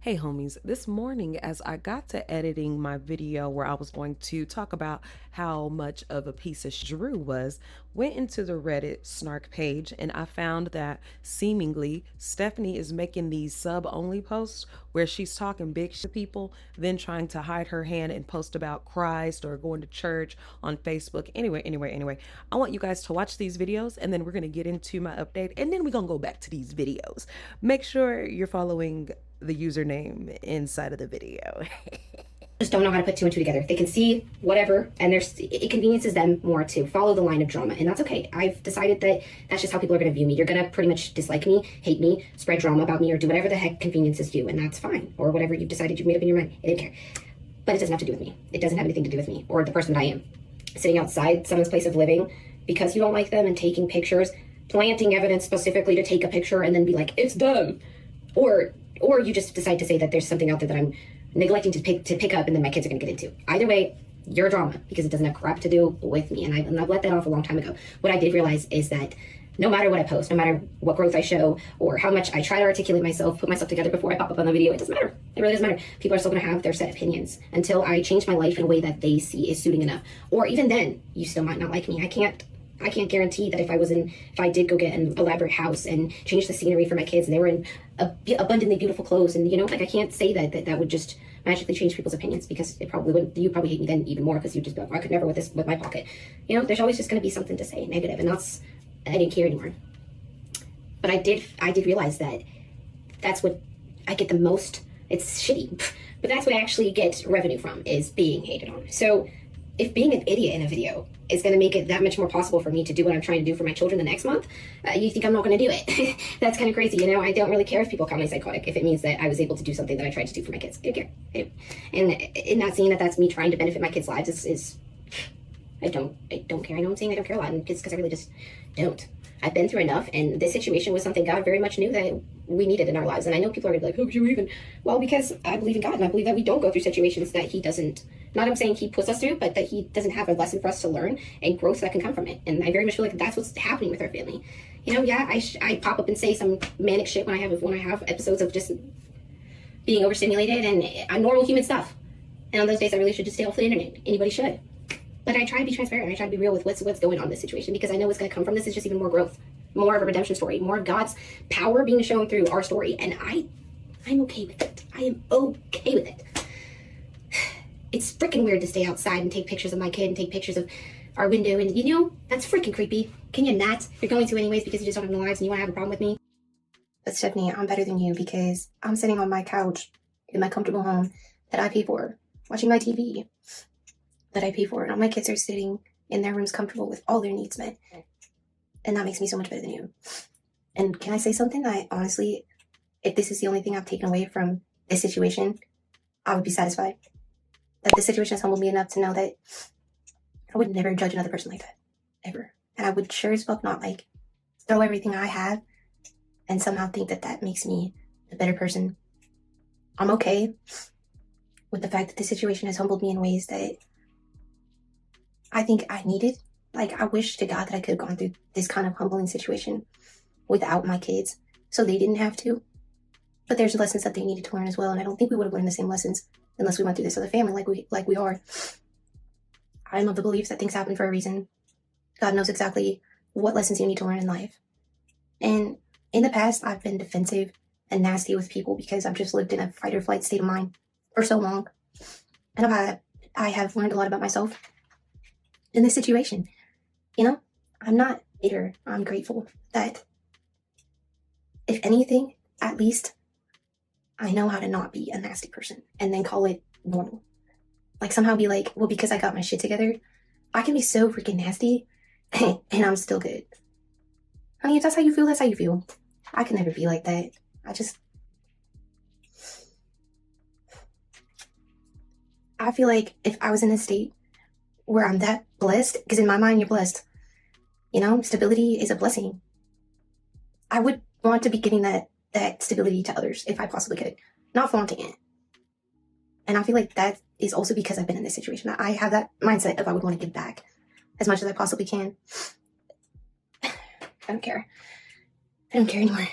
Hey homies, this morning as I got to editing my video where I was going to talk about how much of a piece of Drew was, went into the Reddit snark page and I found that seemingly Stephanie is making these sub-only posts where she's talking big shit to people, then trying to hide her hand and post about Christ or going to church on Facebook. Anyway, I want you guys to watch these videos and then we're going to get into my update and then we're going to go back to these videos. Make sure you're following the username inside of the video. Just don't know how to put two and two together. They can see whatever, and it conveniences them more to follow the line of drama, and that's okay. I've decided that that's just how people are going to view me. You're going to pretty much dislike me, hate me, spread drama about me, or do whatever the heck conveniences you, and that's fine. Or whatever you've decided you've made up in your mind. I didn't care. But it doesn't have to do with me. It doesn't have anything to do with me or the person that I am. Sitting outside someone's place of living because you don't like them and taking pictures, planting evidence specifically to take a picture and then be like, it's them. Or you just decide to say that there's something out there that I'm neglecting to pick up and then my kids are going to get into. Either way, you're drama because it doesn't have crap to do with me. And I've let that off a long time ago. What I did realize is that no matter what I post, no matter what growth I show or how much I try to articulate myself, put myself together before I pop up on the video, it doesn't matter. It really doesn't matter. People are still going to have their set opinions until I change my life in a way that they see is suiting enough. Or even then, you still might not like me. I can't guarantee that if I did go get an elaborate house and change the scenery for my kids and they were in abundantly beautiful clothes and, I can't say that would just magically change people's opinions because it probably wouldn't. You'd probably hate me then even more because you'd just be like, I could never with my pocket. There's always just going to be something to say negative, and I didn't care anymore. But I did realize that that's what I get the most. It's shitty, but that's what I actually get revenue from is being hated on. So if being an idiot in a video is going to make it that much more possible for me to do what I'm trying to do for my children the next month, you think I'm not going to do it. That's kind of crazy. I don't really care if people call me psychotic if it means that I was able to do something that I tried to do for my kids. I don't care. And in not saying that that's me trying to benefit my kids' lives is I don't care. I know I'm saying I don't care a lot, and it's because I really just don't. I've been through enough, and this situation was something God very much knew that we needed in our lives. And I know people are going to be like, oh, you even? Well, because I believe in God, and I believe that we don't go through situations that He doesn't, not I'm saying He puts us through, but that He doesn't have a lesson for us to learn and growth that can come from it. And I very much feel like that's what's happening with our family. I pop up and say some manic shit when I have episodes of just being overstimulated and normal human stuff. And on those days, I really should just stay off the internet. Anybody should. But I try to be transparent. I try to be real with what's going on in this situation because I know what's going to come from this is just even more growth, more of a redemption story, more of God's power being shown through our story. And I'm okay with it. I am okay with it. It's freaking weird to stay outside and take pictures of my kid and take pictures of our window. And, that's freaking creepy. Can you not? You're going to anyways because you just don't have no lives and you want to have a problem with me. But Stephanie, I'm better than you because I'm sitting on my couch in my comfortable home that I pay for, watching my TV that I pay for, and all my kids are sitting in their rooms comfortable with all their needs met. And that makes me so much better than you. And can I say something? I honestly, if this is the only thing I've taken away from this situation, I would be satisfied. That this situation has humbled me enough to know that I would never judge another person like that. Ever. And I would sure as fuck not throw everything I have and somehow think that makes me a better person. I'm okay with the fact that this situation has humbled me in ways that I think I needed. I wish to God that I could have gone through this kind of humbling situation without my kids so they didn't have to. But there's lessons that they needed to learn as well, and I don't think we would have learned the same lessons unless we went through this other family like we are. I'm of the belief that things happen for a reason. God knows exactly what lessons you need to learn in life. And in the past, I've been defensive and nasty with people because I've just lived in a fight or flight state of mind for so long. And I have learned a lot about myself in this situation. I'm not bitter. I'm grateful that, if anything, at least I know how to not be a nasty person and then call it normal. Somehow be like, well, because I got my shit together, I can be so freaking nasty and I'm still good. Honey, if that's how you feel, that's how you feel. I can never be like that. I feel like if I was in a state where I'm that blessed, because in my mind, you're blessed. Stability is a blessing. I would want to be giving that stability to others if I possibly could, not flaunting it. And I feel like that is also because I've been in this situation. I have that mindset of I would want to give back as much as I possibly can. I don't care. I don't care anymore.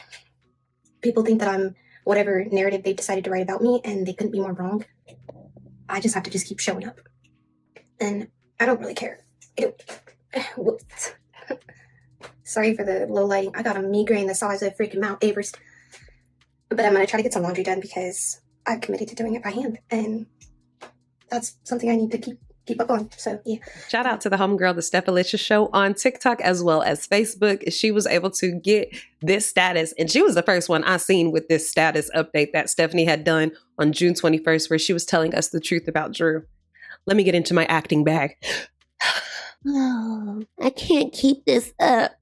People think that I'm whatever narrative they decided to write about me, and they couldn't be more wrong. I just have to just keep showing up. And I don't really care. Whoops. Sorry for the low lighting. I got a migraine the size of freaking Mount Everest. But I'm going to try to get some laundry done because I've committed to doing it by hand. And that's something I need to keep up on. So, yeah. Shout out to the homegirl, the Stephalicious Show on TikTok as well as Facebook. She was able to get this status, and she was the first one I seen with this status update that Stephanie had done on June 21st, where she was telling us the truth about Drew. Let me get into my acting bag. Oh, I can't keep this up.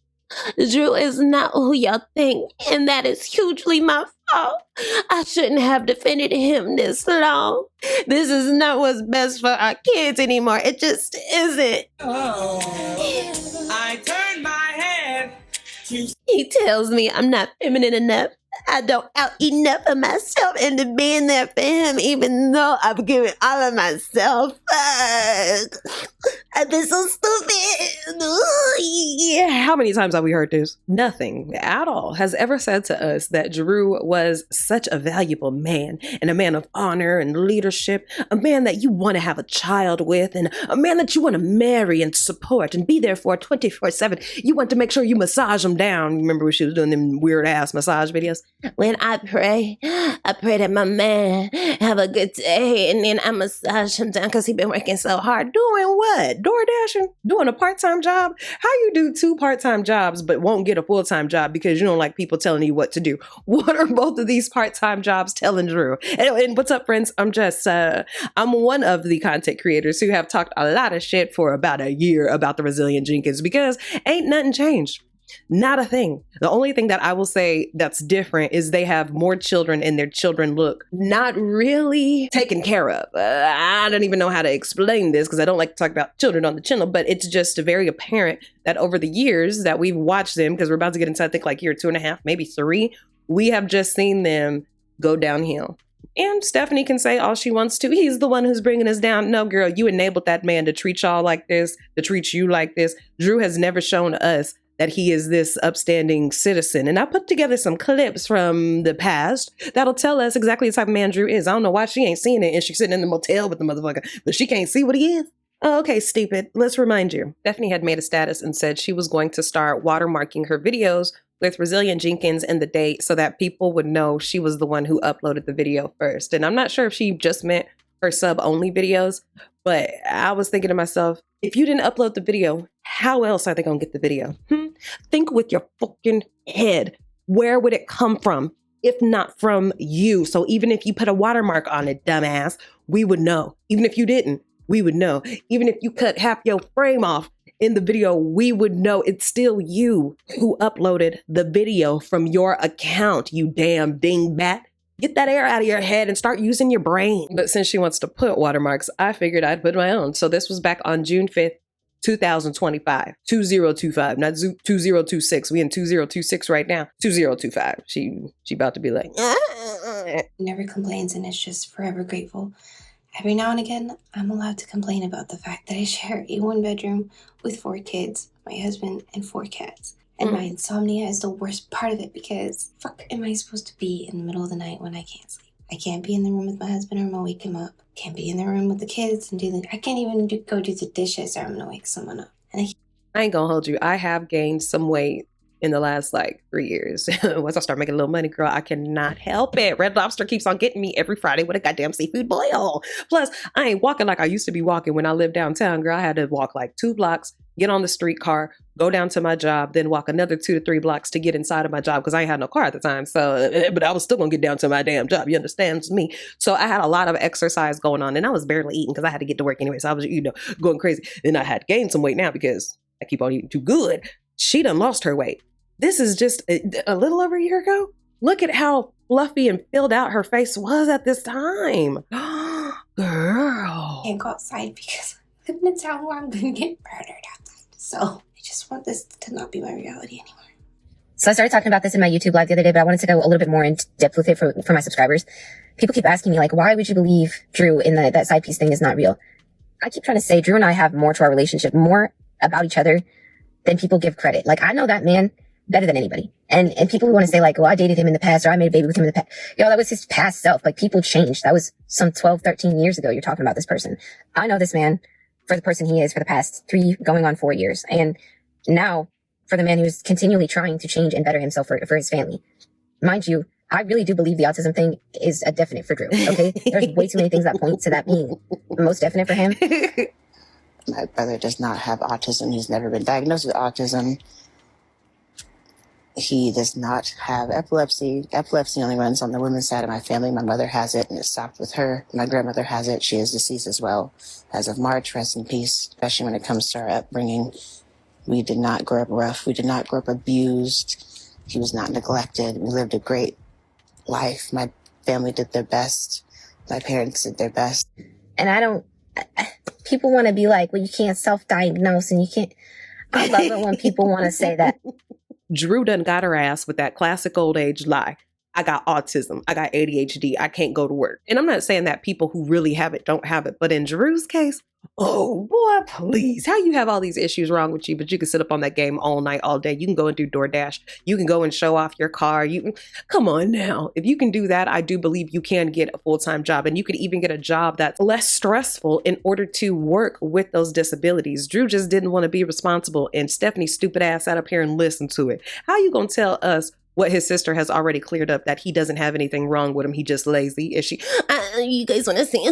Drew is not who y'all think, and that is hugely my fault. I shouldn't have defended him this long. This is not what's best for our kids anymore. It just isn't. Oh, I turned my head. He tells me I'm not feminine enough. I don't out enough of myself into being there for him, even though I've given all of myself. I've been so stupid. Yeah, how many times have we heard this? Nothing at all has ever said to us that Drew was such a valuable man and a man of honor and leadership, a man that you want to have a child with, and a man that you want to marry and support and be there for 24/7. You want to make sure you massage him down. Remember when she was doing them weird ass massage videos? When I pray that my man have a good day, and then I massage him down because he been working so hard. Doing what? Door dashing? Doing a part-time job? How you do 2 part-time jobs but won't get a full-time job because you don't like people telling you what to do? What are both of these part-time jobs telling Drew? And what's up, friends? I'm one of the content creators who have talked a lot of shit for about a year about the resilient Jenkins because ain't nothing changed. Not a thing. The only thing that I will say that's different is they have more children and their children look not really taken care of. I don't even know how to explain this because I don't like to talk about children on the channel, but it's just very apparent that over the years that we've watched them, because we're about to get into, I think, like year 2.5, maybe 3, we have just seen them go downhill. And Stephanie can say all she wants to. He's the one who's bringing us down. No, girl, you enabled that man to treat y'all like this, to treat you like this. Drew has never shown us that he is this upstanding citizen. And I put together some clips from the past that'll tell us exactly the type of man Drew is. I don't know why she ain't seen it and she's sitting in the motel with the motherfucker, but she can't see what he is. Oh, okay, stupid. Let's remind you. Stephanie had made a status and said she was going to start watermarking her videos with Resilient Jenkins and the date so that people would know she was the one who uploaded the video first. And I'm not sure if she just meant her sub-only videos, but I was thinking to myself, if you didn't upload the video, how else are they gonna get the video? Think with your fucking head. Where would it come from if not from you? So even if you put a watermark on it, dumbass, we would know. Even if you didn't, we would know. Even if you cut half your frame off in the video, we would know it's still you who uploaded the video from your account, you damn dingbat. Get that air out of your head and start using your brain. But since she wants to put watermarks, I figured I'd put my own. So this was back on June 5th, 2025. 2025, not 2026. We in 2026 right now. 2025. She about to be like, Never complains and is just forever grateful. Every now and again, I'm allowed to complain about the fact that I share a 1-bedroom with 4 kids, my husband, and 4 cats. And my insomnia is the worst part of it because fuck am I supposed to be in the middle of the night when I can't sleep? I can't be in the room with my husband or I'm gonna wake him up. Can't be in the room with the kids and I can't even go do the dishes or I'm gonna wake someone up. And I ain't gonna hold you. I have gained some weight in the last 3 years. Once I start making a little money, girl, I cannot help it. Red Lobster keeps on getting me every Friday with a goddamn seafood boil. Plus, I ain't walking like I used to be walking when I lived downtown, girl. I had to walk 2 blocks, get on the streetcar, go down to my job, then walk another 2 to 3 blocks to get inside of my job because I ain't had no car at the time. So, but I was still gonna get down to my damn job. You understand me? So I had a lot of exercise going on and I was barely eating because I had to get to work anyway. So I was, going crazy. Then I had gained some weight now because I keep on eating too good. She done lost her weight. This is just a little over a year ago. Look at how fluffy and filled out her face was at this time. Girl. I can't go outside because I live in a town where I'm gonna get murdered outside. So I just want this to not be my reality anymore. So I started talking about this in my YouTube live the other day, but I wanted to go a little bit more in depth with it for my subscribers. People keep asking me, why would you believe Drew in that side piece thing is not real? I keep trying to say Drew and I have more to our relationship, more about each other than people give credit. I know that man better than anybody. And people who want to say like, well, I dated him in the past or I made a baby with him in the past. Yo, that was his past self. Like people changed. That was some 12, 13 years ago. You're talking about this person. I know this man for the person he is for the past 3 going on 4 years. And now for the man who's continually trying to change and better himself for his family. Mind you, I really do believe the autism thing is a definite for Drew. Okay. There's way too many things that point to that being the most definite for him. My brother does not have autism. He's never been diagnosed with autism. He does not have epilepsy. Epilepsy only runs on the women's side of my family. My mother has it, and it stopped with her. My grandmother has it. She is deceased as well. As of March, rest in peace, especially when it comes to our upbringing. We did not grow up rough. We did not grow up abused. He was not neglected. We lived a great life. My family did their best. My parents did their best. And people want to be like, well, you can't self-diagnose and you can't. I love it when people want to say that. Drew done got her ass with that classic old age lie. I got autism. I got ADHD. I can't go to work. And I'm not saying that people who really have it don't have it. But in Drew's case, oh boy, please. How you have all these issues wrong with you, but you can sit up on that game all night, all day. You can go and do DoorDash. You can go and show off your car. Come on now. If you can do that, I do believe you can get a full-time job. And you could even get a job that's less stressful in order to work with those disabilities. Drew just didn't want to be responsible. And Stephanie's stupid ass sat up here and listened to it. How you going to tell us what his sister has already cleared up, that he doesn't have anything wrong with him? He just lazy. Is she? You guys want to see?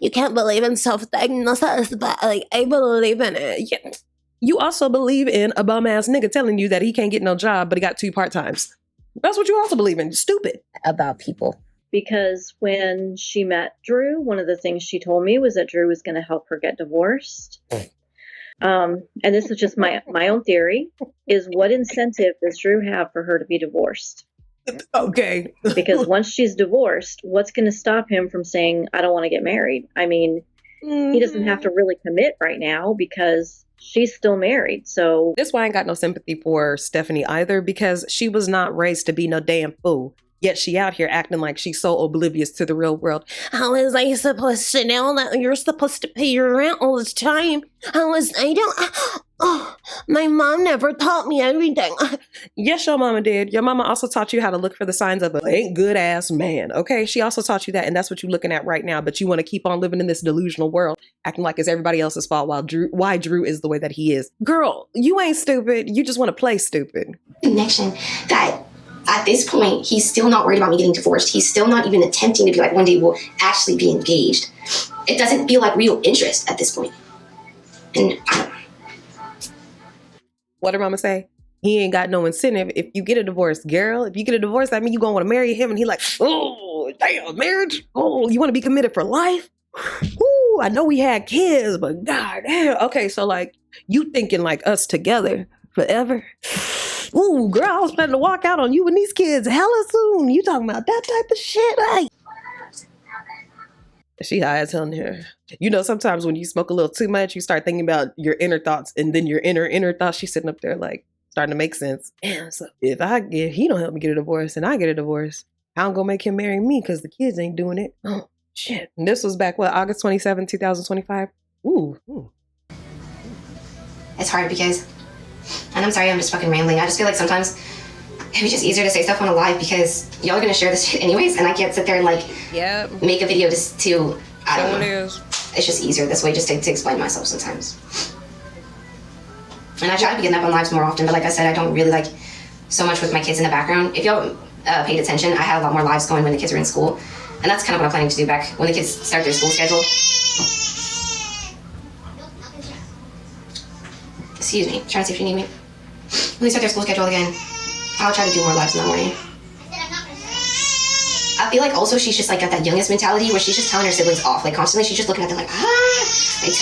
You can't believe in self-diagnosis, but like I believe in it. Yeah. You also believe in a bum ass nigga telling you that he can't get no job, but he got 2 part-times. That's what you also believe in. Stupid. About people. Because when she met Drew, one of the things she told me was that Drew was going to help her get divorced. And this is just my own theory, is what incentive does Drew have for her to be divorced? Okay. Because once she's divorced, what's going to stop him from saying, I don't want to get married? I mean, he doesn't have to really commit right now because she's still married. So this why I ain't got no sympathy for Stephanie either, because she was not raised to be no damn fool. Yet she out here acting like she's so oblivious to the real world. How is I supposed to know that you're supposed to pay your rent all this time? My mom never taught me everything. Yes, your mama did. Your mama also taught you how to look for the signs of a ain't good ass man. Okay, she also taught you that, and that's what you're looking at right now. But you want to keep on living in this delusional world, acting like it's everybody else's fault why Drew is the way that he is. Girl, you ain't stupid. You just want to play stupid. Connection that at this point, he's still not worried about me getting divorced. He's still not even attempting to be like, one day we'll actually be engaged. It doesn't feel like real interest at this point. And what did mama say? He ain't got no incentive. If you get a divorce, girl, if you get a divorce, that means you gonna want to marry him. And he like, oh, damn, marriage? Oh, you want to be committed for life? Ooh, I know we had kids, but god damn. Okay, so like, you thinking like us together forever? Ooh, girl, I was planning to walk out on you and these kids hella soon. You talking about that type of shit? Hey. She high as hell in here. You know, sometimes when you smoke a little too much, you start thinking about your inner thoughts, and then your inner thoughts, she's sitting up there like starting to make sense. Damn, so if he don't help me get a divorce and I get a divorce, I'm gonna make him marry me because the kids ain't doing it. Oh shit. And this was back August 27, 2025. Ooh. it's hard because, and I'm sorry, I'm just fucking rambling. I just feel like sometimes it'd be just easier to say stuff on a live because y'all are gonna share this shit anyways, and I can't sit there and like make a video just to, I don't know. It's just easier this way just to explain myself sometimes. And I try to be getting up on lives more often, but like I said, I don't really like so much with my kids in the background. If y'all paid attention, I had a lot more lives going when the kids were in school, and that's kind of what I'm planning to do back when the kids start their school schedule. Excuse me, trying to see if you need me. When they start their school schedule again, I'll try to do more lives in the morning. I feel like also she's just like got that youngest mentality where she's just telling her siblings off. Like constantly she's just looking at them like, ah! Like,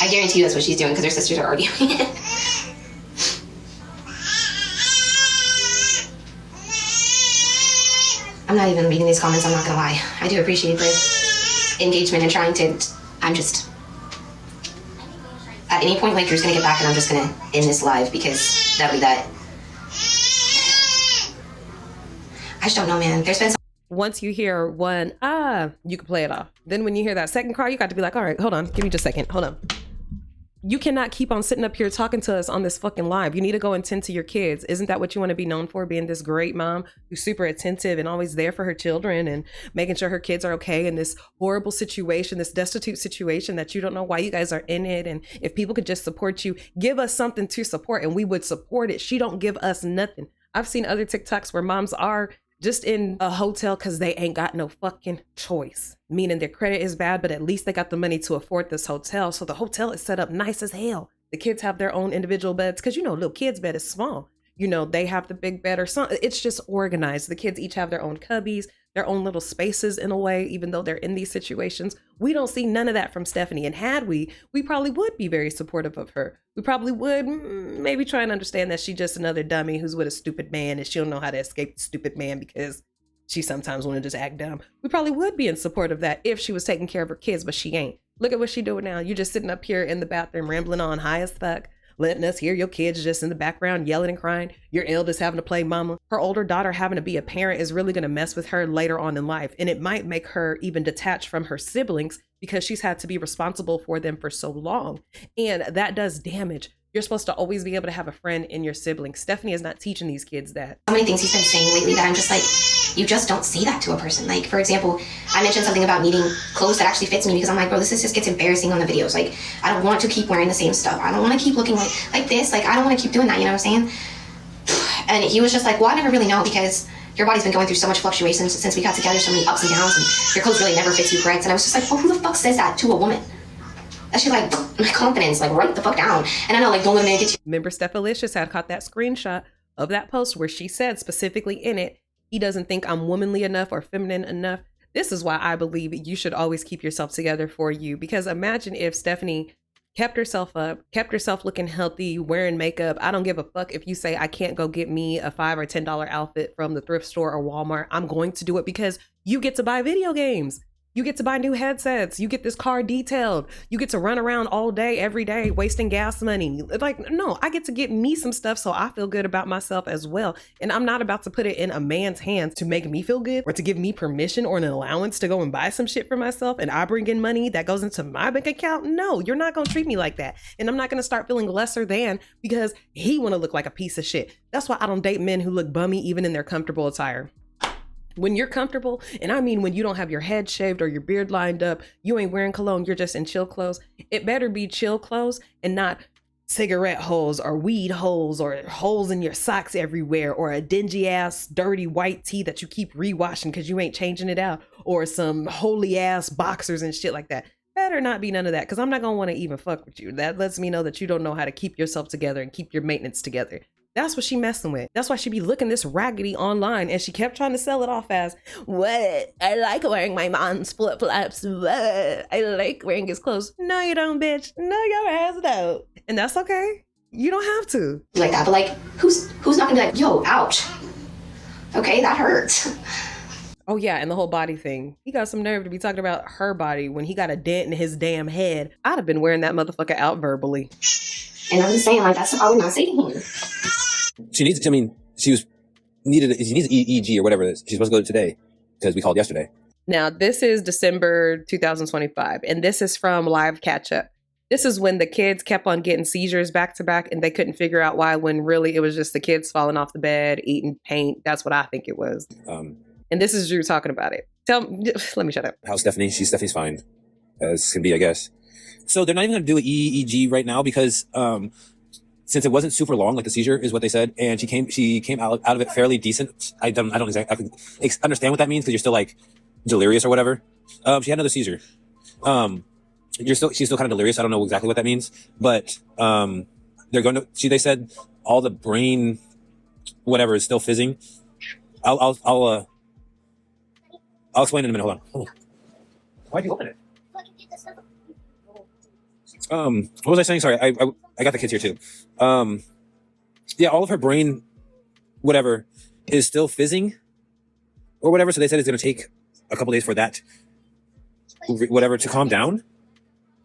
I guarantee you that's what she's doing because her sisters are already doing it. I'm not even reading these comments, I'm not gonna lie. I do appreciate the engagement and trying to, I'm just, at any point like Drew's gonna get back and I'm just gonna end this live because that'll be that. I just don't know, man. There's been Once you hear one, you can play it off. Then when you hear that second cry, you got to be like, all right, hold on. Give me just a second. Hold on. You cannot keep on sitting up here talking to us on this fucking live. You need to go and tend to your kids. Isn't that what you want to be known for? Being this great mom who's super attentive and always there for her children and making sure her kids are okay in this horrible situation, this destitute situation that you don't know why you guys are in it. And if people could just support you, give us something to support and we would support it. She don't give us nothing. I've seen other TikToks where moms are just in a hotel because they ain't got no fucking choice. Meaning their credit is bad, but at least they got the money to afford this hotel. So the hotel is set up nice as hell. The kids have their own individual beds because, you know, little kids' bed is small. You know, they have the big bed or something. It's just organized. The kids each have their own cubbies, their own little spaces in a way, even though they're in these situations. We don't see none of that from Stephanie. And had we probably would be very supportive of her. We probably would maybe try and understand that she's just another dummy who's with a stupid man and she don't know how to escape the stupid man because she sometimes want to just act dumb. We probably would be in support of that if she was taking care of her kids, but she ain't. Look at what she doing now. You're just sitting up here in the bathroom rambling on high as fuck, letting us hear your kids just in the background yelling and crying. Your eldest having to play mama. Her older daughter having to be a parent is really going to mess with her later on in life. And it might make her even detached from her siblings because she's had to be responsible for them for so long. And that does damage. You're supposed to always be able to have a friend in your siblings. Stephanie is not teaching these kids that. So many things he's been saying lately that I'm just like, you just don't say that to a person. Like, for example, I mentioned something about needing clothes that actually fits me because I'm like, bro, this just gets embarrassing on the videos. Like, I don't want to keep wearing the same stuff. I don't want to keep looking like this. Like, I don't want to keep doing that. You know what I'm saying? And he was just like, well, I never really know because your body's been going through so much fluctuations since we got together, so many ups and downs, and your clothes really never fit you correct. And I was just like, oh, who the fuck says that to a woman? That shit, like, my confidence, like, write the fuck down. And I know, like, don't let a man get you. Remember, Stephalicious had caught that screenshot of that post where she said specifically in it, he doesn't think I'm womanly enough or feminine enough. This is why I believe you should always keep yourself together for you. Because imagine if Stephanie kept herself up, kept herself looking healthy, wearing makeup. I don't give a fuck if you say I can't go get me a $5 or $10 outfit from the thrift store or Walmart. I'm going to do it because you get to buy video games. You get to buy new headsets. You get this car detailed. You get to run around all day, every day, wasting gas money. Like, no, I get to get me some stuff so I feel good about myself as well. And I'm not about to put it in a man's hands to make me feel good or to give me permission or an allowance to go and buy some shit for myself. And I bring in money that goes into my bank account. No, you're not going to treat me like that. And I'm not going to start feeling lesser than because he want to look like a piece of shit. That's why I don't date men who look bummy even in their comfortable attire. When you're comfortable, and I mean when you don't have your head shaved or your beard lined up, you ain't wearing cologne, you're just in chill clothes, it better be chill clothes and not cigarette holes or weed holes or holes in your socks everywhere or a dingy ass dirty white tee that you keep rewashing because you ain't changing it out or some holy ass boxers and shit like that. Better not be none of that because I'm not going to want to even fuck with you. That lets me know that you don't know how to keep yourself together and keep your maintenance together. That's what she messing with. That's why she be looking this raggedy online. And she kept trying to sell it off as, what? I like wearing my mom's flip-flops. What? I like wearing his clothes. No, you don't, bitch. No, your ass don't. And that's okay. You don't have to. Like that, but like, who's not gonna be like, yo, ouch. Okay, that hurts. Oh yeah, and the whole body thing. He got some nerve to be talking about her body when he got a dent in his damn head. I'd have been wearing that motherfucker out verbally. And I'm just saying, like, that's what I would not say to him. She needs, I mean, she needs EEG or whatever it is. She's supposed to go today because we called yesterday. Now, this is December 2025, and this is from Live Catch Up. This is when the kids kept on getting seizures back to back, and they couldn't figure out why, when really it was just the kids falling off the bed, eating paint. That's what I think it was. And this is Drew talking about it. Let me shut up. How's Stephanie? Stephanie's fine, as can be, I guess. So they're not even going to do an EEG right now because since it wasn't super long, like the seizure is what they said, and she came out of it fairly decent. I don't exactly understand what that means because you're still like delirious or whatever. She had another seizure. She's still kind of delirious. I don't know exactly what that means, but they're going to. They said all the brain, whatever, is still fizzing. I'll explain in a minute. Hold on. Why'd you open it? What was I saying? Sorry, I got the kids here too. Yeah, all of her brain, whatever, is still fizzing or whatever. So they said it's going to take a couple days for that, whatever, to calm down,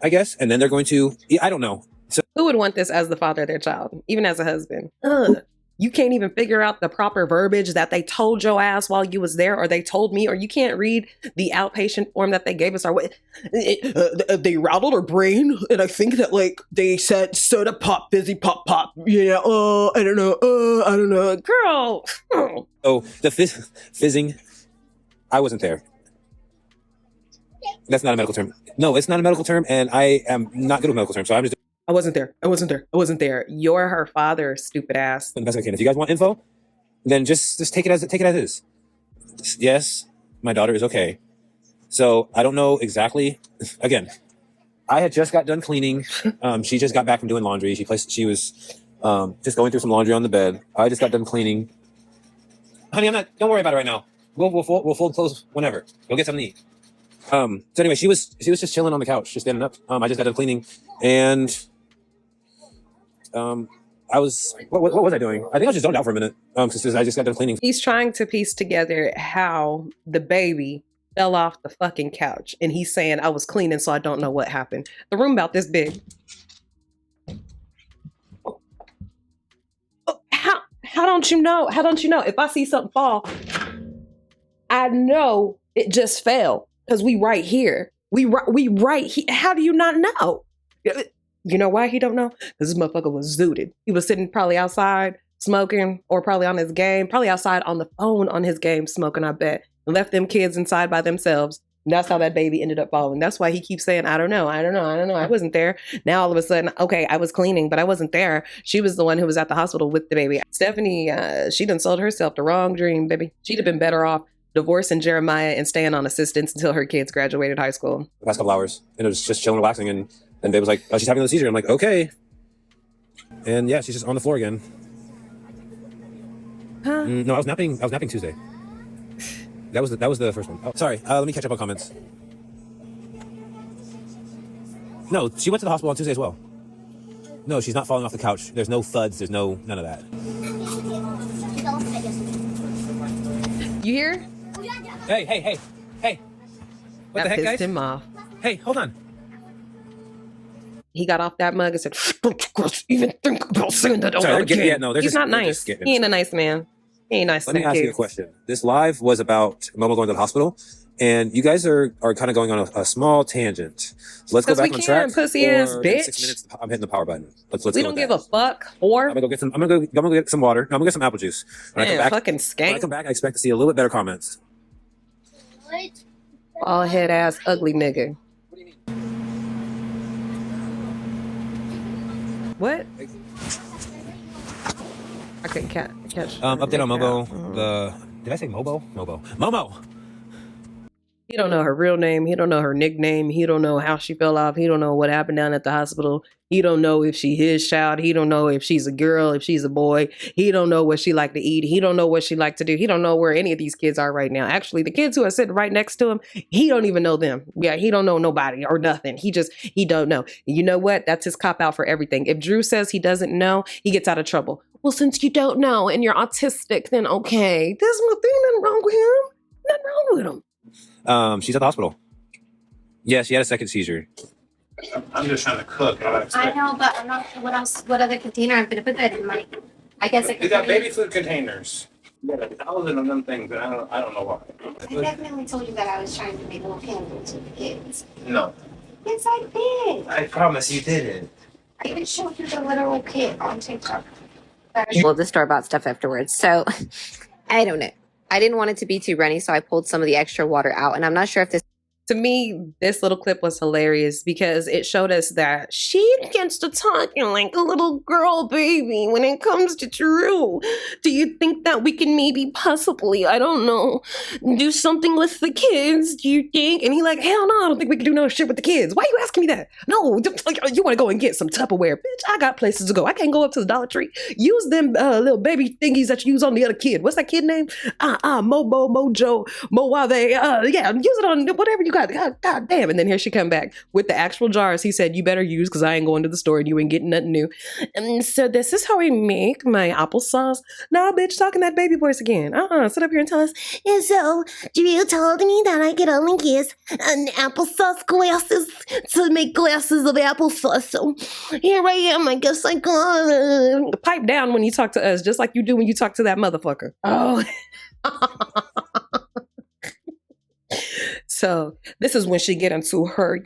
I guess. And then they're going to, I don't know. So who would want this as the father of their child, even as a husband? Ugh. You can't even figure out the proper verbiage that they told your ass while you was there, or they told me, or you can't read the outpatient form that they gave us, or what? They rattled her brain, and I think that like they said soda pop, fizzy pop pop. Yeah, I don't know, girl. Oh, the fizzing. I wasn't there. That's not a medical term. No, it's not a medical term, and I am not good with medical terms, so I'm just I wasn't there. You're her father, stupid ass. doing the best I can. If you guys want info, then just take it as it is. Yes, my daughter is okay. So I don't know exactly. Again, I had just got done cleaning. She just got back from doing laundry. She was just going through some laundry on the bed. I just got done cleaning. Honey, don't worry about it right now. We'll fold clothes whenever. Go get something to eat. So anyway, she was just chilling on the couch, just standing up. I just got done cleaning, and I was what was I doing? I think I was just zoned out for a minute. Because I just got done cleaning. He's trying to piece together how the baby fell off the fucking couch, and he's saying I was cleaning, so I don't know what happened. The room about this big. How don't you know? How don't you know? If I see something fall, I know it just fell because we right here. We right here. How do you not know? You know why he don't know? Because this motherfucker was zooted. He was sitting probably outside smoking, or probably on his game, probably outside on the phone on his game smoking, I bet. And left them kids inside by themselves. And that's how that baby ended up falling. That's why he keeps saying, I don't know. I wasn't there. Now all of a sudden, okay, I was cleaning, but I wasn't there. She was the one who was at the hospital with the baby. Stephanie, she done sold herself the wrong dream, baby. She'd have been better off divorcing Jeremiah and staying on assistance until her kids graduated high school. The past couple hours, and it was just chilling, relaxing, and babe was like, oh, she's having a seizure. I'm like, okay. And yeah, she's just on the floor again. Huh? No, I was napping Tuesday. That was the first one. Oh, sorry. Let me catch up on comments. No, she went to the hospital on Tuesday as well. No, she's not falling off the couch. There's no thuds. There's none of that. You hear? Hey. What the heck, pissed guys? him off. Hey, hold on. He got off that mug and said, don't you even think about saying that over again. Yeah, no, he's not nice. He ain't a nice man. He ain't nice. Let me ask you a question. This live was about Momo going to the hospital, and you guys are kind of going on a small tangent. So let's go back on track. Pussy ass bitch. In 6 minutes, I'm hitting the power button. Let's we don't give a fuck. Or I'm gonna go get some water. No, I'm gonna get some apple juice. When I come back, fucking skank. When I come back, I expect to see a little bit better comments. All head ass ugly nigga. What do you mean? What? I couldn't catch. Update on Momo. Did I say Mobo? Momo. He don't know her real name. He don't know her nickname. He don't know how she fell off. He don't know what happened down at the hospital. He don't know if she his child. He don't know if she's a girl, if she's a boy. He don't know what she like to eat. He don't know what she like to do. He don't know where any of these kids are right now. Actually, the kids who are sitting right next to him, he don't even know them. Yeah, he don't know nobody or nothing. He don't know. You know what? That's his cop out for everything. If Drew says he doesn't know, he gets out of trouble. Well, since you don't know and you're autistic, then okay. There's nothing wrong with him. Nothing wrong with him. She's at the hospital. Yeah, she had a second seizure. I'm just trying to cook. I know, but I'm not sure what other container I'm gonna put that in. I guess We got baby food containers. We got 1,000 of them things, and I don't know why. I definitely told you that I was trying to make little candles with the kids. No. Yes, I did. I promise you didn't. I even showed you the literal kit on TikTok. Well, the store bought stuff afterwards. So I don't know. I didn't want it to be too runny, so I pulled some of the extra water out. And I'm not sure if this. To me, this little clip was hilarious because it showed us that she gets to talking like a little girl baby when it comes to Drew. Do you think that we can maybe possibly, I don't know, do something with the kids? Do you think? And he like, hell no, I don't think we can do no shit with the kids. Why are you asking me that? No, like, you want to go and get some Tupperware. Bitch, I got places to go. I can't go up to the Dollar Tree. Use them little baby thingies that you use on the other kid. What's that kid name? Mobo, Mojo, Moave. Yeah, use it on whatever you God damn. And then here she come back with the actual jars he said, you better use because I ain't going to the store and you ain't getting nothing new. And so this is how I make my applesauce. Nah, bitch, talking that baby voice again. Sit up here and tell us. And so, Drew told me that I could only use an applesauce glasses to make glasses of applesauce. So here I am. I guess I got pipe down when you talk to us, just like you do when you talk to that motherfucker. Oh. So this is when she get into her,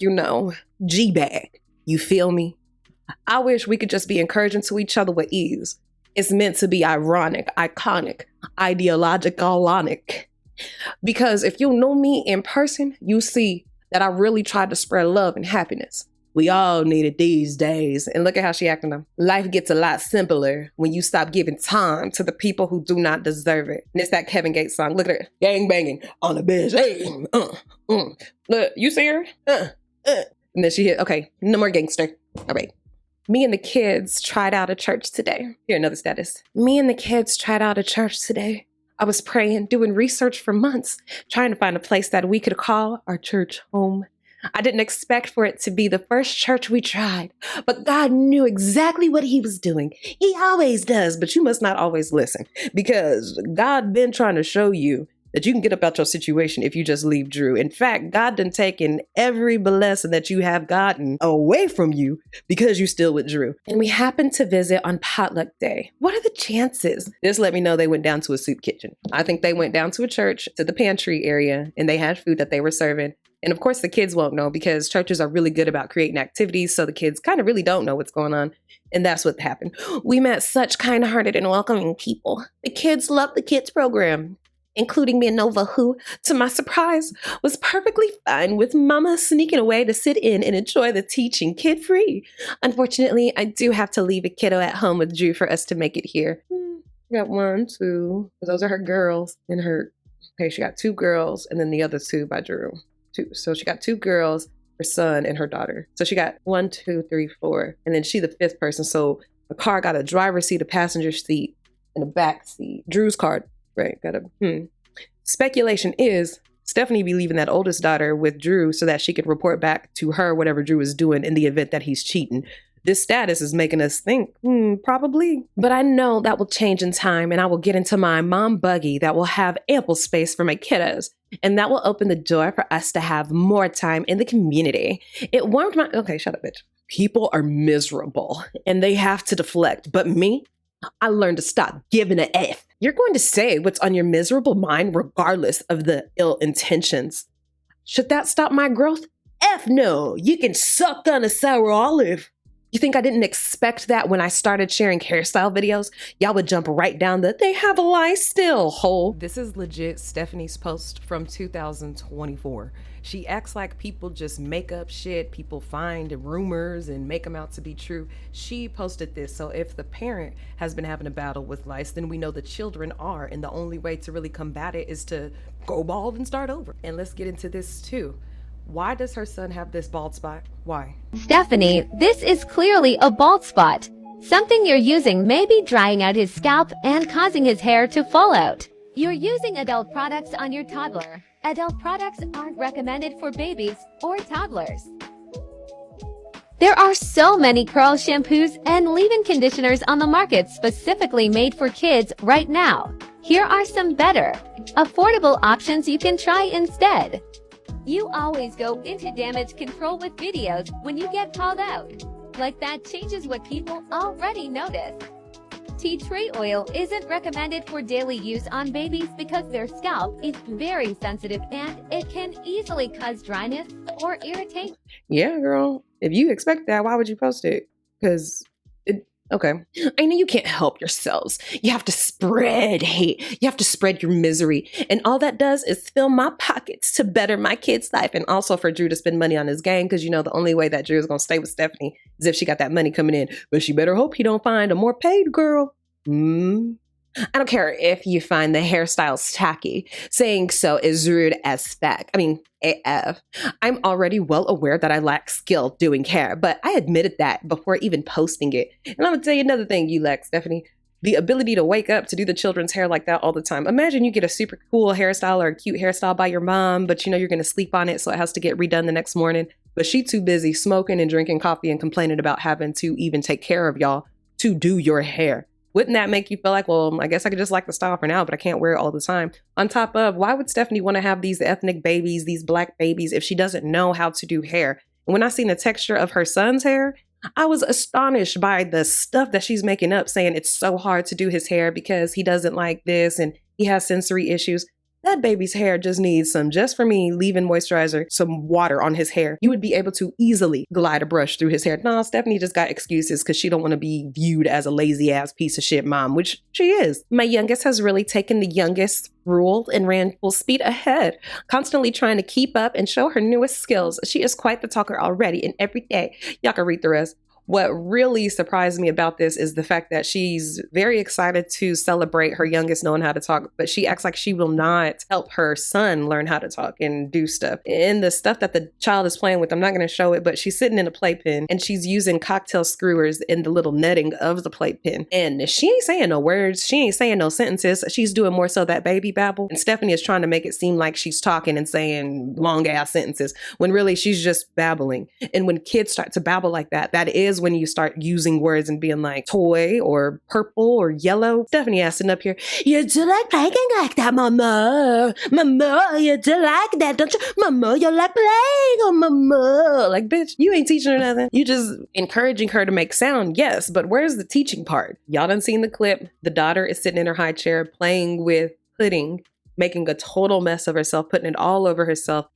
G-bag. You feel me? I wish we could just be encouraging to each other with ease. It's meant to be ironic, iconic, ideological-onic. Because if you know me in person, you see that I really tried to spread love and happiness. We all need it these days. And look at how she acting now. Life gets a lot simpler when you stop giving time to the people who do not deserve it. And it's that Kevin Gates song. Look at her. Gang banging on the bench. Hey, Look, you see her? And then she hit, okay, no more gangster. All right. Me and the kids tried out a church today. Here, another status. Me and the kids tried out a church today. I was praying, doing research for months, trying to find a place that we could call our church home. I didn't expect for it to be the first church we tried, but God knew exactly what he was doing. He always does, but you must not always listen because God been trying to show you that you can get up out your situation if you just leave Drew. In fact, God done taken every blessing that you have gotten away from you because you still with Drew. And we happened to visit on potluck day. What are the chances? Just let me know they went down to a soup kitchen. I think they went down to a church, to the pantry area, and they had food that they were serving. And of course, the kids won't know because churches are really good about creating activities. So the kids kind of really don't know what's going on. And that's what happened. We met such kind-hearted and welcoming people. The kids loved the kids program, including me and Nova, who, to my surprise, was perfectly fine with Mama sneaking away to sit in and enjoy the teaching kid-free. Unfortunately, I do have to leave a kiddo at home with Drew for us to make it here. Got 1, 2. Those are her girls and her. Okay, she got 2 girls and then the other 2 by Drew. 2. So she got 2 girls, her son and her daughter. So she got 1, 2, 3, 4. And then she the 5th person. So the car got a driver's seat, a passenger seat, and a back seat. Drew's car, right? Got a Speculation is Stephanie be leaving that oldest daughter with Drew so that she could report back to her whatever Drew is doing in the event that he's cheating. This status is making us think, probably. But I know that will change in time and I will get into my mom buggy that will have ample space for my kiddos. And that will open the door for us to have more time in the community. It warmed my, okay, shut up, bitch. People are miserable and they have to deflect. But me, I learned to stop giving a F. You're going to say what's on your miserable mind regardless of the ill intentions. Should that stop my growth? F no, you can suck on a sour olive. You think I didn't expect that when I started sharing hairstyle videos? Y'all would jump right down the they have a lie still hole. This is legit Stephanie's post from 2024. She acts like people just make up shit, people find rumors and make them out to be true. She posted this, so if the parent has been having a battle with lice, then we know the children are, and the only way to really combat it is to go bald and start over. And let's get into this too. Why does her son have this bald spot? Why? Stephanie, this is clearly a bald spot. Something you're using may be drying out his scalp and causing his hair to fall out. You're using adult products on your toddler. Adult products aren't recommended for babies or toddlers. There are so many curl shampoos and leave-in conditioners on the market specifically made for kids right now. Here are some better, affordable options you can try instead. You always go into damage control with videos when you get called out. Like that changes what people already notice. Tea tree oil isn't recommended for daily use on babies because their scalp is very sensitive and it can easily cause dryness or irritation. Yeah, girl. If you expect that, why would you post it? Because okay. I know you can't help yourselves. You have to spread hate. You have to spread your misery. And all that does is fill my pockets to better my kid's life. And also for Drew to spend money on his game. Because you know the only way that Drew is going to stay with Stephanie is if she got that money coming in. But she better hope he don't find a more paid girl. I don't care if you find the hairstyles tacky. Saying so is rude as fuck. I mean, AF. I'm already well aware that I lack skill doing hair, but I admitted that before even posting it. And I'm gonna tell you another thing you lack, Stephanie. the ability to wake up to do the children's hair like that all the time. Imagine you get a super cool hairstyle or a cute hairstyle by your mom, but you know you're going to sleep on it, so it has to get redone the next morning. But she too busy smoking and drinking coffee and complaining about having to even take care of y'all to do your hair. Wouldn't that make you feel like, well, I guess I could just like the style for now, but I can't wear it all the time? On top of, why would Stephanie want to have these ethnic babies, these black babies, if she doesn't know how to do hair? And when I seen the texture of her son's hair, I was astonished by the stuff that she's making up, saying it's so hard to do his hair because he doesn't like this and he has sensory issues. That baby's hair just needs some, just for me, leave-in moisturizer, some water on his hair. You would be able to easily glide a brush through his hair. No, Stephanie just got excuses because she don't want to be viewed as a lazy-ass piece of shit mom, which she is. My youngest has really taken the youngest rule and ran full speed ahead, constantly trying to keep up and show her newest skills. She is quite the talker already, and every day, y'all can read the rest. What really surprised me about this is the fact that she's very excited to celebrate her youngest knowing how to talk, but she acts like she will not help her son learn how to talk and do stuff. And the stuff that the child is playing with, I'm not going to show it, but she's sitting in a playpen and she's using cocktail screwers in the little netting of the playpen. And she ain't saying no words. She ain't saying no sentences. She's doing more so that baby babble. And Stephanie is trying to make it seem like she's talking and saying long ass sentences when really she's just babbling. And when kids start to babble like that, that is when you start using words and being like toy or purple or yellow. Stephanie ass sitting up here, you do like playing like that, mama. Mama, you do like that, don't you? Mama, you like playing, oh mama. Like, bitch, you ain't teaching her nothing. You just encouraging her to make sound, yes, but where's the teaching part? Y'all done seen the clip. The daughter is sitting in her high chair playing with pudding, making a total mess of herself, putting it all over herself.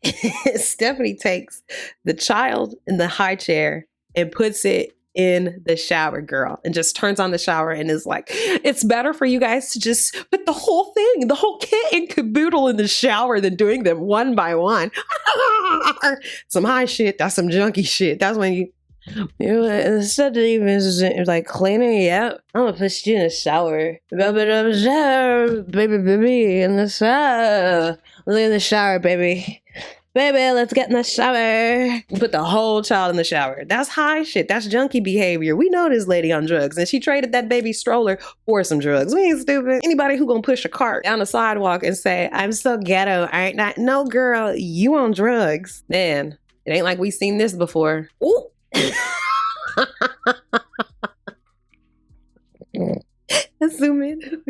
Stephanie takes the child in the high chair and puts it in the shower, girl, and just turns on the shower and is like, it's better for you guys to just put the whole thing, the whole kit and caboodle in the shower than doing them one by one. Some high shit, that's some junky shit. That's when you know, instead of even like cleaning, yeah, I'm gonna put you in the shower. Baby, in the shower. Look in the shower, baby. Baby, let's get in the shower. Put the whole child in the shower. That's high shit. That's junkie behavior. We know this lady on drugs, and she traded that baby stroller for some drugs. We ain't stupid. Anybody who gonna push a cart down the sidewalk and say, I'm so ghetto, ain't I? No, girl, you on drugs. Man, it ain't like we seen this before. Ooh. Let's zoom in.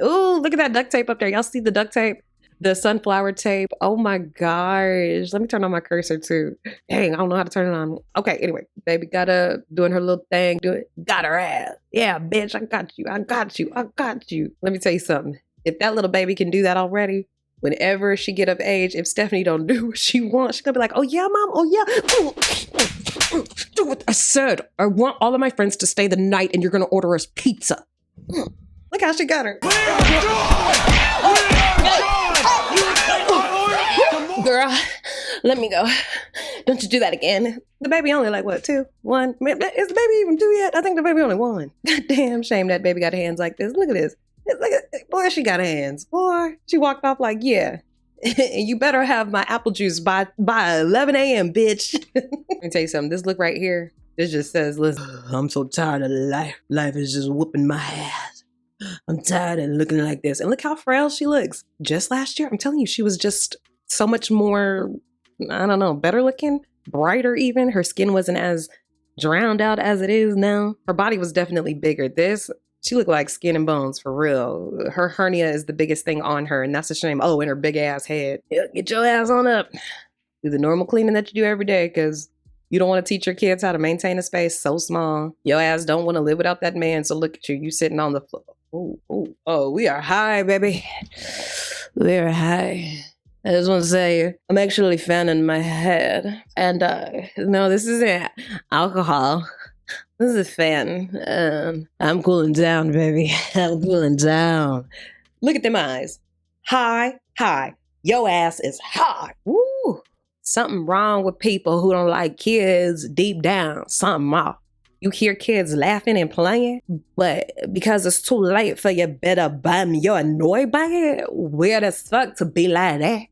Ooh, look at that duct tape up there. Y'all see the duct tape? The sunflower tape. Oh my gosh. Let me turn on my cursor too. Dang, I don't know how to turn it on. Okay, anyway, baby got up, doing her little thing, got her ass. Yeah, bitch, I got you. I got you. I got you. Let me tell you something. If that little baby can do that already, whenever she get of age, if Stephanie don't do what she wants, she's gonna be like, oh yeah, mom, oh yeah. Do what I said. I want all of my friends to stay the night and you're gonna order us pizza. Look how she got her. Girl, let me go. Don't you do that again. The baby only like what, 2, 1? Is the baby even 2 yet? I think the baby only 1. Goddamn shame that baby got hands like this. Look at this. Boy, she got hands. Boy, she walked off like, yeah. You better have my apple juice by 11 a.m., bitch. Let me tell you something. This look right here, this just says, listen, I'm so tired of life. Life is just whooping my ass. I'm tired of looking like this. And look how frail she looks. Just last year, I'm telling you, she was just so much more, I don't know, better looking, brighter even. Her skin wasn't as drowned out as it is now. Her body was definitely bigger. She looked like skin and bones for real. Her hernia is the biggest thing on her, and that's a shame. Oh, and her big ass head. Yeah, get your ass on up. Do the normal cleaning that you do every day, because you don't want to teach your kids how to maintain a space so small. Your ass don't want to live without that man, so look at you. You sitting on the floor. Oh, we are high, baby. We are high. I just want to say, I'm actually fanning my head. And no, this isn't alcohol. This is a fan. I'm cooling down, baby. I'm cooling down. Look at them eyes. High. Your ass is high. Woo. Something wrong with people who don't like kids deep down. Something off. You hear kids laughing and playing, but because it's too late for your better bum, you're annoyed by it? Weird as fuck to be like that.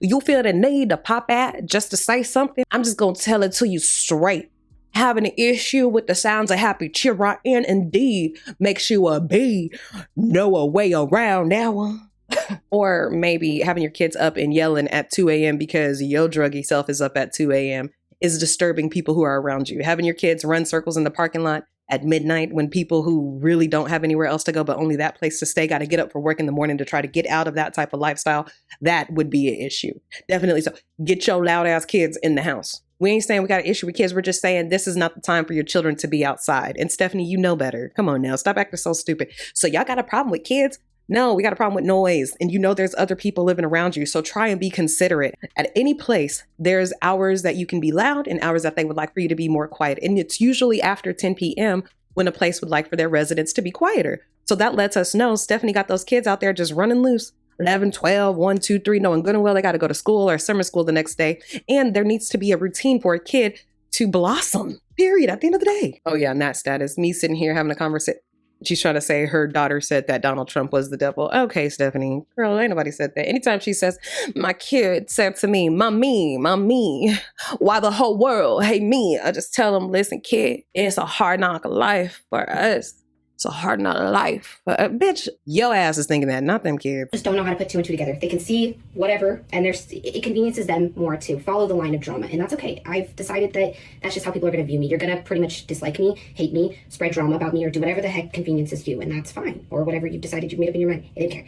You feel the need to pop out just to say something? I'm just gonna tell it to you straight. having an issue with the sounds of happy children indeed makes you a bee. Know a way around now. Or maybe having your kids up and yelling at 2 a.m. because your druggy self is up at 2 a.m. is disturbing people who are around you. Having your kids run circles in the parking lot at midnight when people who really don't have anywhere else to go but only that place to stay got to get up for work in the morning to try to get out of that type of lifestyle, that would be an issue. Definitely so. Get your loud ass kids in the house. We ain't saying we got an issue with kids. We're just saying this is not the time for your children to be outside. And Stephanie, you know better. Come on now. Stop acting so stupid. So y'all got a problem with kids? No, we got a problem with noise. And you know there's other people living around you. So try and be considerate. At any place, there's hours that you can be loud and hours that they would like for you to be more quiet. And it's usually after 10 p.m. when a place would like for their residents to be quieter. So that lets us know Stephanie got those kids out there just running loose. 11, 12, 1, 2, 3, knowing good and well they got to go to school or summer school the next day. And there needs to be a routine for a kid to blossom, period, at the end of the day. Oh yeah, and that status, me sitting here having a conversation. She's trying to say her daughter said that Donald Trump was the devil. Okay, Stephanie, girl, ain't nobody said that. Anytime she says, my kid said to me, mommy, why the whole world hate me? I just tell them, listen, kid, it's a hard knock life for us. It's a hard knock life. Bitch, your ass is thinking that, not them kids. Just don't know how to put two and two together. They can see whatever, and it conveniences them more to follow the line of drama, and that's okay. I've decided that that's just how people are going to view me. You're going to pretty much dislike me, hate me, spread drama about me, or do whatever the heck conveniences you, and that's fine. Or whatever you've decided you've made up in your mind. I didn't care.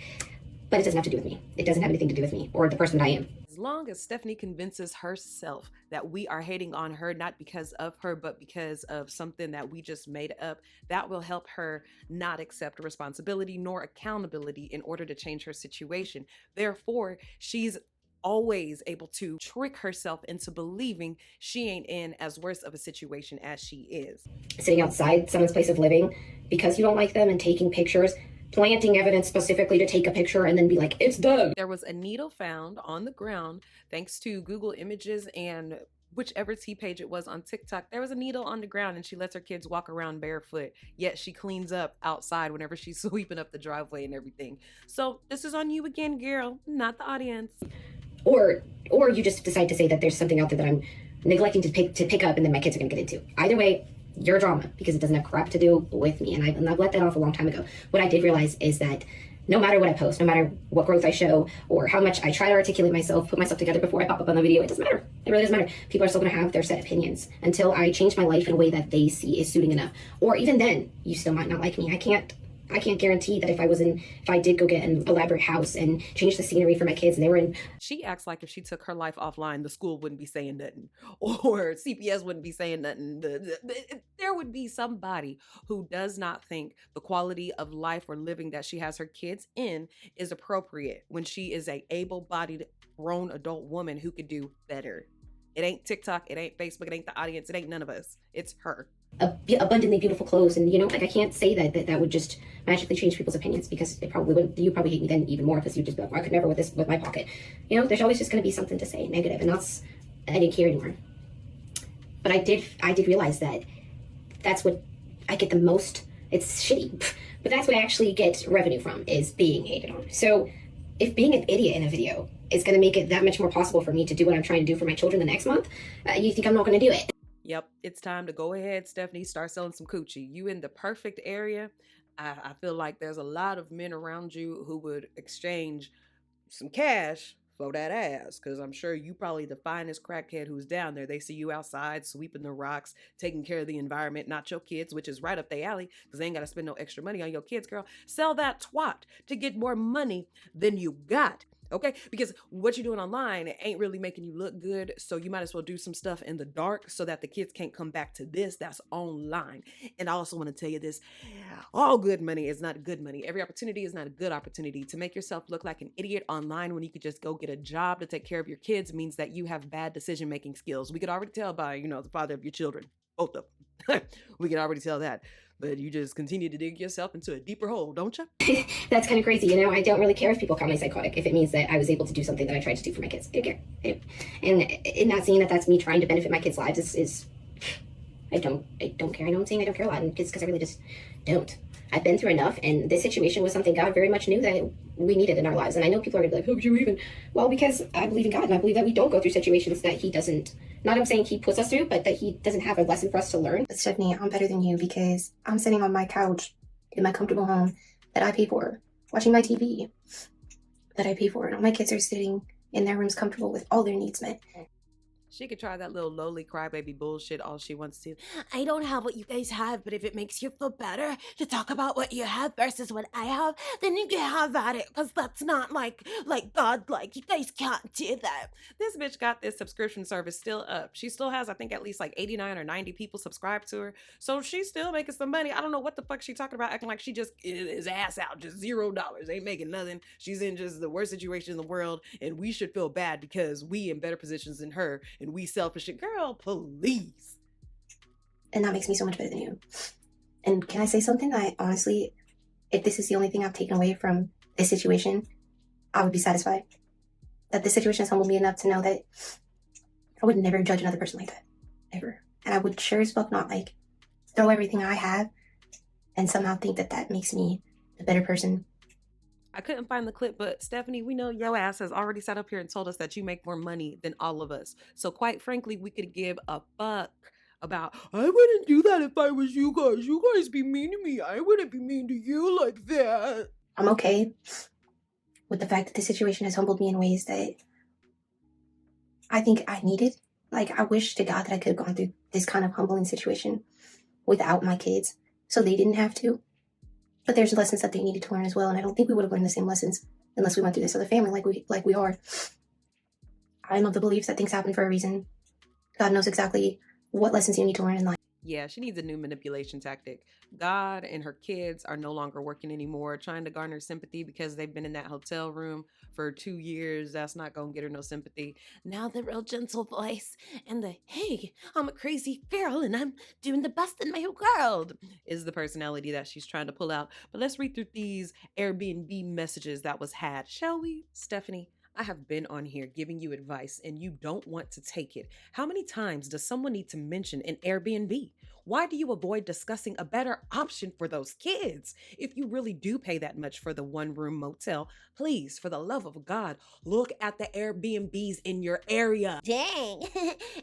But it doesn't have to do with me. It doesn't have anything to do with me or the person that I am. As long as Stephanie convinces herself that we are hating on her, not because of her, but because of something that we just made up, that will help her not accept responsibility nor accountability in order to change her situation. Therefore, she's always able to trick herself into believing she ain't in as worse of a situation as she is. Sitting outside someone's place of living because you don't like them and taking pictures, planting evidence specifically to take a picture and then be like, it's done. There was a needle found on the ground thanks to Google Images and whichever T page it was on TikTok. There was a needle on the ground and she lets her kids walk around barefoot, yet she cleans up outside whenever she's sweeping up the driveway and everything. So this is on you again, girl, not the audience. Or you just decide to say that there's something out there that I'm neglecting to pick up and then my kids are going to get into. Either way, your drama, because it doesn't have crap to do with me. And I've let that off a long time ago. What I did realize is that no matter what I post, no matter what growth I show, or how much I try to articulate myself, put myself together before I pop up on the video, it doesn't matter. It really doesn't matter. People are still going to have their set opinions until I change my life in a way that they see is suiting enough. Or even then, you still might not like me. I can't guarantee that if I did go get an elaborate house and change the scenery for my kids and they were in. She acts like if she took her life offline, the school wouldn't be saying nothing or CPS wouldn't be saying nothing. There would be somebody who does not think the quality of life or living that she has her kids in is appropriate when she is a able-bodied grown adult woman who could do better. It ain't TikTok, it ain't Facebook, it ain't the audience, it ain't none of us. It's her. Abundantly beautiful clothes, and I can't say that would just magically change people's opinions, because it probably would. You probably hate me then even more, because you'd just be like, I could never with my pocket. There's always just going to be something to say negative, and I didn't care anymore. But I did realize that that's what I get the most. It's shitty, but that's what I actually get revenue from, is being hated on. So if being an idiot in a video is going to make it that much more possible for me to do what I'm trying to do for my children the next month, you think I'm not going to do it? Yep, it's time to go ahead, Stephanie, start selling some coochie. You in the perfect area. I feel like there's a lot of men around you who would exchange some cash for that ass, because I'm sure you probably the finest crackhead who's down there. They see you outside sweeping the rocks, taking care of the environment, not your kids, which is right up their alley, because they ain't got to spend no extra money on your kids, girl. Sell that twat to get more money than you got. Okay, because what you're doing online ain't really making you look good, so you might as well do some stuff in the dark so that the kids can't come back to this that's online. And I also want to tell you this, all good money is not good money. Every opportunity is not a good opportunity. To make yourself look like an idiot online when you could just go get a job to take care of your kids means that you have bad decision-making skills. We could already tell by, the father of your children, both of them. We can already tell that. But you just continue to dig yourself into a deeper hole, don't you? That's kind of crazy. I don't really care if people call me psychotic, if it means that I was able to do something that I tried to do for my kids. I don't care. And in not saying that that's me trying to benefit my kids' lives is I don't care. I know I'm saying I don't care a lot, and it's because I really just don't. I've been through enough, and this situation was something God very much knew that we needed in our lives. And I know people are going to be like, how would you even? Well, because I believe in God, and I believe that we don't go through situations that he doesn't Not I'm saying he puts us through, but that he doesn't have a lesson for us to learn. But Stephanie, I'm better than you because I'm sitting on my couch in my comfortable home that I pay for, watching my TV that I pay for, and all my kids are sitting in their rooms comfortable with all their needs met. She could try that little lowly crybaby bullshit all she wants to. I don't have what you guys have, but if it makes you feel better to talk about what you have versus what I have, then you can have at it, because that's not like godlike. You guys can't do that. This bitch got this subscription service still up. She still has, I think, at least like 89 or 90 people subscribed to her. So she's still making some money. I don't know what the fuck she talking about, acting like she just is ass out, just $0. Ain't making nothing. She's in just the worst situation in the world, and we should feel bad because we in better positions than her, and we selfish shit. Girl, please. And that makes me so much better than you. And can I say something? I honestly, if this is the only thing I've taken away from this situation, I would be satisfied. That this situation has humbled me enough to know that I would never judge another person like that. Ever. And I would sure as fuck not like throw everything I have and somehow think that that makes me a better person. I couldn't find the clip, but Stephanie, we know your ass has already sat up here and told us that you make more money than all of us. So quite frankly, we could give a fuck about, I wouldn't do that if I was you guys. You guys be mean to me. I wouldn't be mean to you like that. I'm okay with the fact that this situation has humbled me in ways that I think I needed. Like, I wish to God that I could have gone through this kind of humbling situation without my kids so they didn't have to. But there's lessons that they needed to learn as well, and I don't think we would have learned the same lessons unless we went through this other family like we are. I'm of the belief that things happen for a reason. God knows exactly what lessons you need to learn in life. Yeah, she needs a new manipulation tactic. God and her kids are no longer working anymore, trying to garner sympathy because they've been in that hotel room for 2 years. That's not going to get her no sympathy. Now the real gentle voice and the, hey, I'm a crazy girl and I'm doing the best in my world is the personality that she's trying to pull out. But let's read through these Airbnb messages that was had, shall we? Stephanie, I have been on here giving you advice and you don't want to take it. How many times does someone need to mention an Airbnb? Why do you avoid discussing a better option for those kids? If you really do pay that much for the one-room motel, please, for the love of God, look at the Airbnbs in your area. Dang,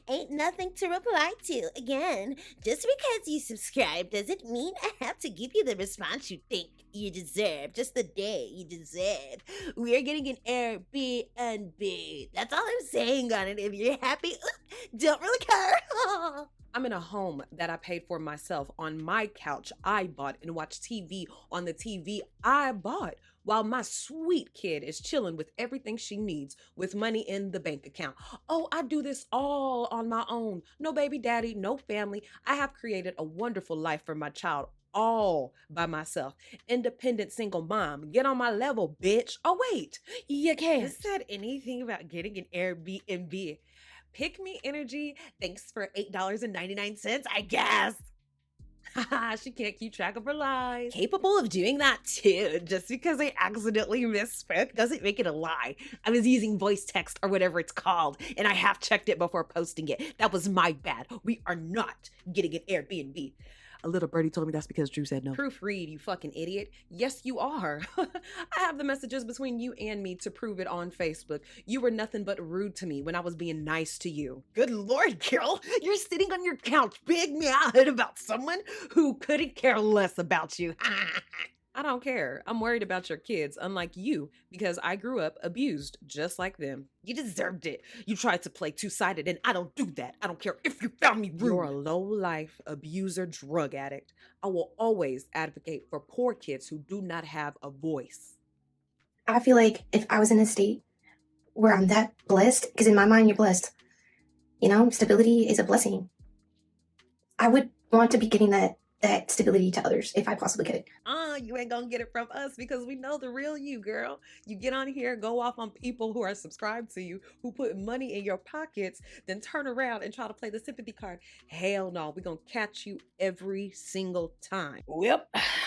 ain't nothing to reply to. Again, just because you subscribe doesn't mean I have to give you the response you think you deserve, just the day you deserve. We're getting an Airbnb. That's all I'm saying on it. If you're happy, don't really care. I'm in a home that I paid for myself. On my couch, I bought and watched TV on the TV I bought, while my sweet kid is chilling with everything she needs with money in the bank account. Oh, I do this all on my own. No baby daddy, no family. I have created a wonderful life for my child all by myself. Independent single mom. Get on my level, bitch. Oh, wait. You can't. Who said anything about getting an Airbnb? Pick me energy. Thanks for $8.99, I guess. Haha, she can't keep track of her lies. Capable of doing that too. Just because I accidentally misspoke doesn't make it a lie. I was using voice text or whatever it's called, and I half checked it before posting it. That was my bad. We are not getting an Airbnb. A little birdie told me that's because Drew said no. Proofread, you fucking idiot. Yes, you are. I have the messages between you and me to prove it on Facebook. You were nothing but rude to me when I was being nice to you. Good Lord, girl. You're sitting on your couch big mad about someone who couldn't care less about you. I don't care. I'm worried about your kids, unlike you, because I grew up abused just like them. You deserved it. You tried to play two-sided, and I don't do that. I don't care if you found me rude. You're a low-life abuser, drug addict. I will always advocate for poor kids who do not have a voice. I feel like if I was in a state where I'm that blessed, because in my mind you're blessed, you know, stability is a blessing. I would want to be giving that stability to others if I possibly could. You ain't gonna get it from us because we know the real you, girl. You get on here, go off on people who are subscribed to you, who put money in your pockets, then turn around and try to play the sympathy card. Hell no, we gonna catch you every single time. Well,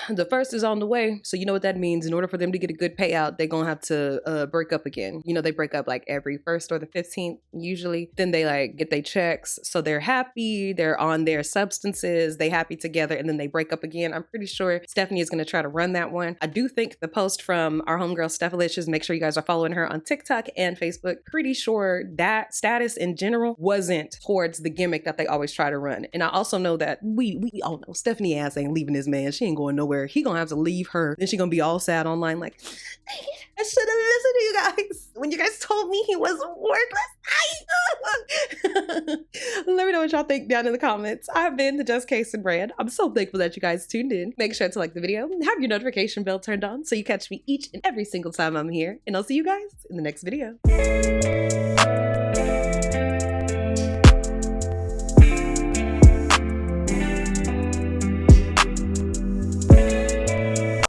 the first is on the way. So you know what that means. In order for them to get a good payout, they're gonna have to break up again. You know, they break up like every 1st or the 15th usually. Then they like get their checks. So they're happy, they're on their substances, they happy together, and then they break up again. I'm pretty sure Stephanie is gonna try to run that one. I do think the post from our homegirl Stephalicious, make sure you guys are following her on TikTok and Facebook. Pretty sure that status in general wasn't towards the gimmick that they always try to run. And I also know that we all know Stephanie ass ain't leaving this man. She ain't going nowhere. He gonna have to leave her. Then she gonna be all sad online like, I should have listened to you guys when you guys told me he was worthless. Let me know what y'all think down in the comments. I've been the Just Case and Brand. I'm so thankful that you guys tuned in. Make sure to like the video, have your notification bell turned on so you catch me each and every single time I'm here. And I'll see you guys in the next video.